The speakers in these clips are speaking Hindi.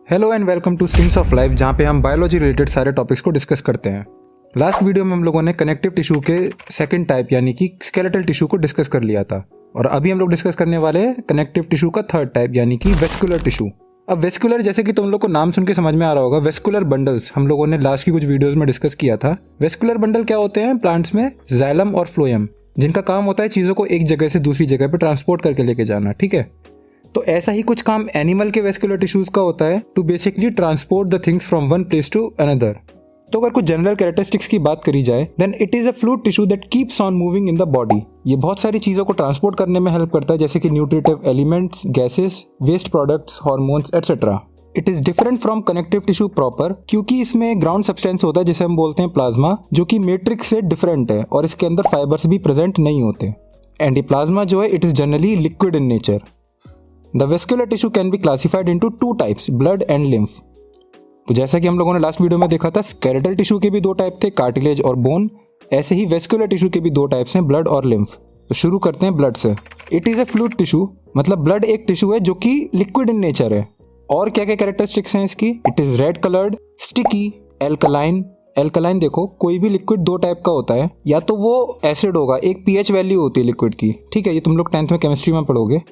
Hello and welcome two streams of life, जहाँ पे हम बायोलॉजी रिलेटेड सारे टॉपिक्स को डिस्कस करते हैं। लास्ट वीडियो में हम लोगों ने कनेक्टिव टिश्यू के सेकंड टाइप यानी कि स्केलेटल टिश्यू को डिस्कस कर लिया था, और अभी हम लोग डिस्कस करने वाले हैं कनेक्टिव टिश्यू का थर्ड टाइप यानी कि वेस्कुलर टिश्यू। अब वेस्कुलर, जैसे कि तुम लोग को नाम सुन के समझ में आ रहा होगा, वेस्कुलर बंडल्स हम लोगों ने लास्ट की कुछ वीडियोज में डिस्कस किया था। वेस्कुलर बंडल क्या होते हैं? प्लांट्स में जाइलम और फ्लोएम, जिनका काम होता है चीज़ों को एक जगह से दूसरी जगह पे ट्रांसपोर्ट करके लेके जाना। ठीक है, तो ऐसा ही कुछ काम एनिमल के वेस्कुलर टिश्यूज का होता है, to basically transport the things from one place to another. तो अगर कुछ जनरल कैरेक्टरिस्टिक्स की बात करी जाए, then it is a fluid tissue that keeps on moving in the body. ये बहुत सारी चीजों को ट्रांसपोर्ट करने में हेल्प करता है, जैसे कि nutritive elements, gases, waste products, hormones etcetera. It is different from connective tissue proper, क्योंकि इसमें ग्राउंड सब्सटेंस होता है जिसे हम बोलते हैं प्लाज्मा, जो कि मैट्रिक्स से डिफरेंट है और इसके अंदर फाइबर्स भी प्रेजेंट नहीं होते। एंड ये प्लाज्मा जो है, it is generally liquid in nature. The vascular tissue can be classified into two types, blood and lymph। तो जैसा कि हम लोगों ने लास्ट वीडियो में देखा था, स्केलेटल टिश्यू के भी दो टाइप थे, कार्टिलेज और बोन। ऐसे ही वेस्कुलर टिश्यू के भी दो टाइप्स हैं, ब्लड और लिम्फ। तो शुरू करते हैं ब्लड से। It is a fluid tissue, मतलब ब्लड एक टिश्यू है जो कि लिक्विड इन नेचर है। और क्या क्या कैरेक्टरिस्टिक्स हैं इसकी? It is red coloured, sticky, alkaline. Alkaline देखो, कोई भी लिक्विड दो टाइप का होता है, या तो वो एसिड होगा, एक पीएच वैल्यू होती है लिक्विड की। ठीक है, ये तुम लोग 10th में केमिस्ट्री में पढ़ोगे।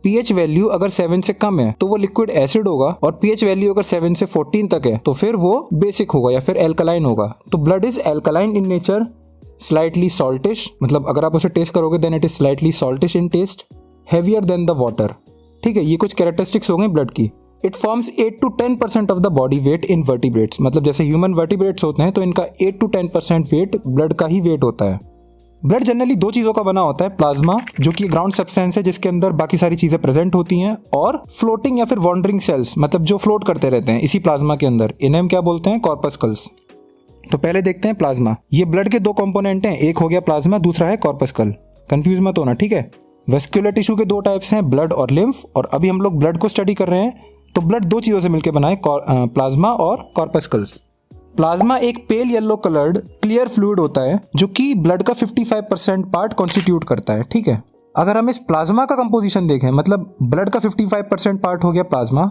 पीएच वैल्यू अगर 7 से कम है तो वो लिक्विड एसिड होगा, और पीएच वैल्यू अगर 7 से 14 तक है तो फिर वो बेसिक होगा या फिर एल्कलाइन होगा। तो blood is alkaline in nature, slightly saltish, मतलब अगर आप उसे टेस्ट करोगे then it is slightly saltish in taste, heavier than the water. ठीक है, ये कुछ कैरेक्टरिस्टिक्स हो गए ब्लड की। It forms 8 to 10% of the body weight in vertebrates, मतलब जैसे ह्यूमन वर्टिब्रेट्स होते हैं तो इनका 8 to 10% वेट ब्लड का ही वेट होता है। ब्लड जनरली दो चीजों का बना होता है, प्लाज्मा जो कि ग्राउंड सब्सटेंस है जिसके अंदर बाकी सारी चीजें प्रेजेंट होती हैं, और फ्लोटिंग या फिर वॉन्डरिंग सेल्स, मतलब जो फ्लोट करते रहते हैं इसी प्लाज्मा के अंदर। इन्हें हम क्या बोलते हैं? कॉर्पस्कल्स। तो पहले देखते हैं प्लाज्मा। ये ब्लड के दो कंपोनेंट हैं, एक हो गया प्लाज्मा, दूसरा है कॉर्पस्कल। कंफ्यूज मत होना, ठीक है। वेस्कुलर टिश्यू के दो टाइप्स हैं, ब्लड और लिम्फ, और अभी हम लोग ब्लड को स्टडी कर रहे हैं। तो ब्लड दो चीजों से मिलकर बना है, प्लाज्मा और कॉर्पस्कल्स। प्लाज्मा एक pale yellow coloured clear fluid होता है जो कि ब्लड का 55% पार्ट कॉन्स्टिट्यूट करता है। ठीक है, अगर हम इस प्लाज्मा का कंपोजिशन देखें, मतलब ब्लड का 55% पार्ट हो गया प्लाज्मा,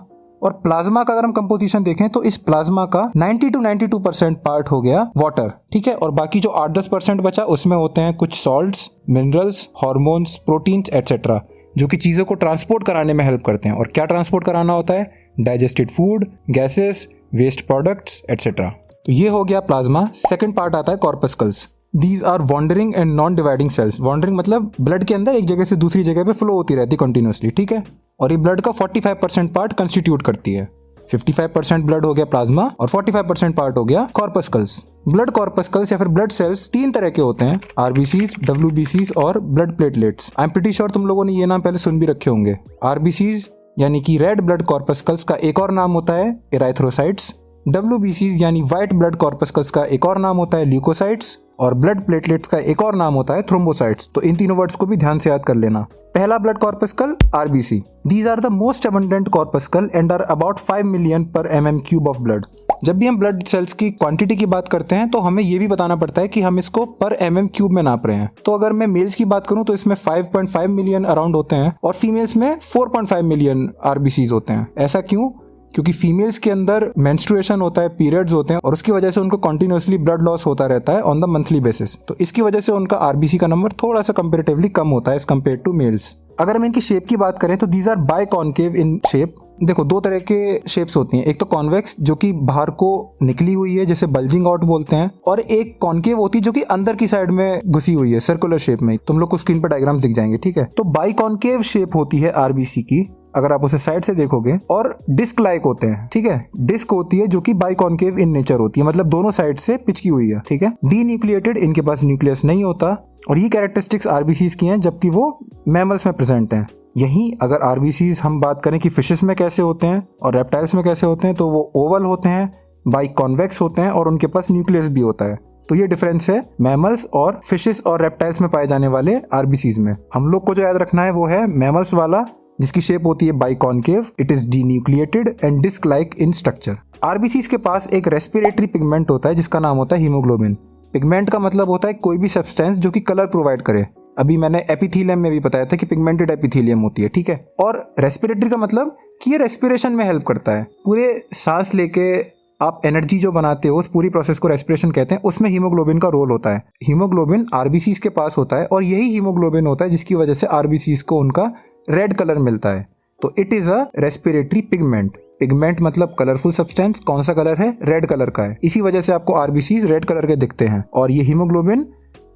और प्लाज्मा का अगर हम कंपोजिशन देखें तो इस प्लाज्मा का 90 to 92% पार्ट हो गया वाटर। ठीक है, और बाकी जो 8-10% बचा उसमें होते हैं कुछ salts, minerals, hormones, proteins etcetera, जो कि चीजों को ट्रांसपोर्ट कराने में हेल्प करते हैं। और क्या ट्रांसपोर्ट कराना होता है? Digested food, gases, waste products etcetera. तो ये हो गया प्लाज्मा। सेकंड पार्ट आता है corpuscles. These are wandering and non dividing cells. Wandering मतलब ब्लड के अंदर एक जगह से दूसरी जगह पे फ्लो होती रहती है कंटिन्यूसली। ठीक है, और ये ब्लड का 45% पार्ट कंस्टिट्यूट करती है। 55% ब्लड हो गया प्लाज्मा और 45% पार्ट हो गया कॉर्पस्कल्स। ब्लड कॉर्पस्कल्स या फिर ब्लड सेल्स तीन तरह के होते हैं, आरबीसीज, डब्ल्यूबीसीज और blood platelets. I am pretty sure तुम लोगों ने ये नाम पहले सुन भी रखे होंगे। आरबीसीज यानी कि रेड ब्लड कॉर्पस्कल्स का एक और नाम होता है एराइथ्रोसाइट्स। डब्ल्यूबीसीज यानी व्हाइट ब्लड कॉर्पस्कल्स का एक और नाम होता है ल्यूकोसाइट्स, और ब्लड प्लेटलेट्स का एक और नाम होता है थ्रोम्बोसाइट्स। तो इन तीनों वर्ड्स को भी ध्यान से याद कर लेना। पहला blood corpuscle RBC. These are the most abundant corpuscle and are about 5 million per mm³ of blood. जब भी हम ब्लड सेल्स की क्वांटिटी की बात करते हैं तो हमें ये भी बताना पड़ता है कि हम इसको पर mm³ में नाप रहे हैं। तो अगर मैं मेल्स की बात करूं तो इसमें 5.5 मिलियन अराउंड होते हैं, और फीमेल्स में 4.5 मिलियन आरबीसीज होते हैं। ऐसा क्यों? क्योंकि फीमेल्स के अंदर मेंस्ट्रुएशन होता है, पीरियड्स होते हैं, और उसकी वजह से उनको कंटिन्यूअसली ब्लड लॉस होता रहता है ऑन द मंथली बेसिस। तो इसकी वजह से उनका आरबीसी का नंबर थोड़ा सा कंपेरेटिवली कम होता है एज कम्पेयर टू मेल्स। अगर हम इनकी शेप की बात करें तो दीज आर बाइकॉन्केव इन शेप। देखो, दो तरह के शेप्स होती हैं, एक तो कॉन्वेक्स जो कि बाहर को निकली हुई है, जैसे बल्जिंग आउट बोलते हैं, और एक कॉन्केव होती है जो कि अंदर की साइड में घुसी हुई है, सर्कुलर शेप में। तुम लोग को स्क्रीन पर डायग्राम्स दिख जाएंगे। ठीक है, तो बाइकॉन्केव शेप होती है आरबीसी की अगर आप उसे साइड से देखोगे, और डिस्क लाइक होते हैं। ठीक है, डिस्क होती है जो कि बाइकॉन्केव इन नेचर होती है, मतलब दोनों साइड से पिचकी हुई है। ठीक है, डी न्यूक्लिएटेड, इनके पास न्यूक्लियस नहीं होता, और ये कैरेक्टरिस्टिक्स आरबीसीज की हैं, जबकि वो मैमल्स में प्रेजेंट हैं। यहीं अगर आरबीसीज हम बात करें कि फिशेस में कैसे होते हैं और रेप्टाइल्स में कैसे होते हैं, तो वो ओवल होते हैं, बाइकॉन्वेक्स होते हैं, और उनके पास न्यूक्लियस भी होता है। तो ये डिफरेंस है मैमल्स और फिशेस और रेप्टाइल्स में पाए जाने वाले आरबीसीज में। हम लोग को जो याद रखना है वो है मैमल्स वाला, जिसकी शेप होती है biconcave, it is denucleated and disc like in structure. RBCs के पास एक रेस्पिरेटरी पिगमेंट होता है जिसका नाम होता है हीमोग्लोबिन। पिगमेंट का मतलब होता है कोई भी सब्सटेंस जो कि कलर प्रोवाइड करे। अभी मैंने एपिथेलियम में भी बताया था कि पिगमेंटेड एपिथेलियम होती है, ठीक है। और रेस्पिरेटरी का मतलब कि ये रेस्पिरेशन में हेल्प करता है। पूरे सांस लेके आप एनर्जी जो बनाते हो उस पूरी प्रोसेस को रेस्पिरेशन कहते हैं। उसमें हीमोग्लोबिन का रोल होता है। हीमोग्लोबिन आरबीसीज के पास होता है और यही हीमोग्लोबिन होता है जिसकी वजह से आरबीसीज को उनका रेड कलर मिलता है। तो it is a respiratory pigment. Pigment मतलब कलरफुल सब्सटेंस। कौन सा कलर है? रेड कलर का है। इसी वजह से आपको आरबीसीज रेड कलर के दिखते हैं। और ये हीमोग्लोबिन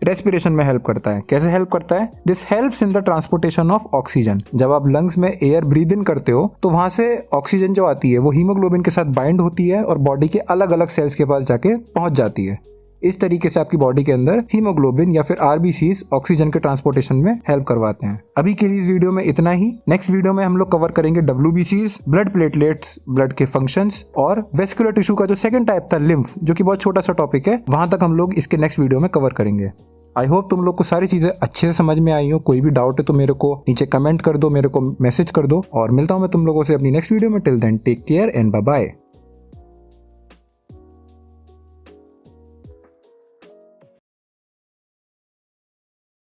रेस्पिरेशन में हेल्प करता है। कैसे हेल्प करता है? This helps in the transportation of oxygen. जब आप लंग्स में एयर ब्रीद इन करते हो तो वहां से ऑक्सीजन जो आती है वो हीमोग्लोबिन के साथ बाइंड होती है और बॉडी के अलग अलग सेल्स के पास जाके पहुंच जाती है। इस तरीके से आपकी बॉडी के अंदर हीमोग्लोबिन या फिर आरबीसीज ऑक्सीजन के ट्रांसपोर्टेशन में हेल्प करवाते हैं। अभी के लिए इस वीडियो में इतना ही। नेक्स्ट वीडियो में हम लोग कवर करेंगे डब्ल्यूबीसीज, ब्लड प्लेटलेट्स, ब्लड के फंक्शंस और वेस्कुलर टिश्यू का जो सेकंड टाइप था लिम्फ, जो कि बहुत छोटा सा टॉपिक है, वहां तक हम लोग इसके नेक्स्ट वीडियो में कवर करेंगे। आई होप तुम लोग को सारी चीजें अच्छे से समझ में आई हो। कोई भी डाउट है तो मेरे को नीचे कमेंट कर दो, मेरे को मैसेज कर दो और मिलता हूं मैं तुम लोगों से अपनी नेक्स्ट वीडियो में। Till then take care and bye bye.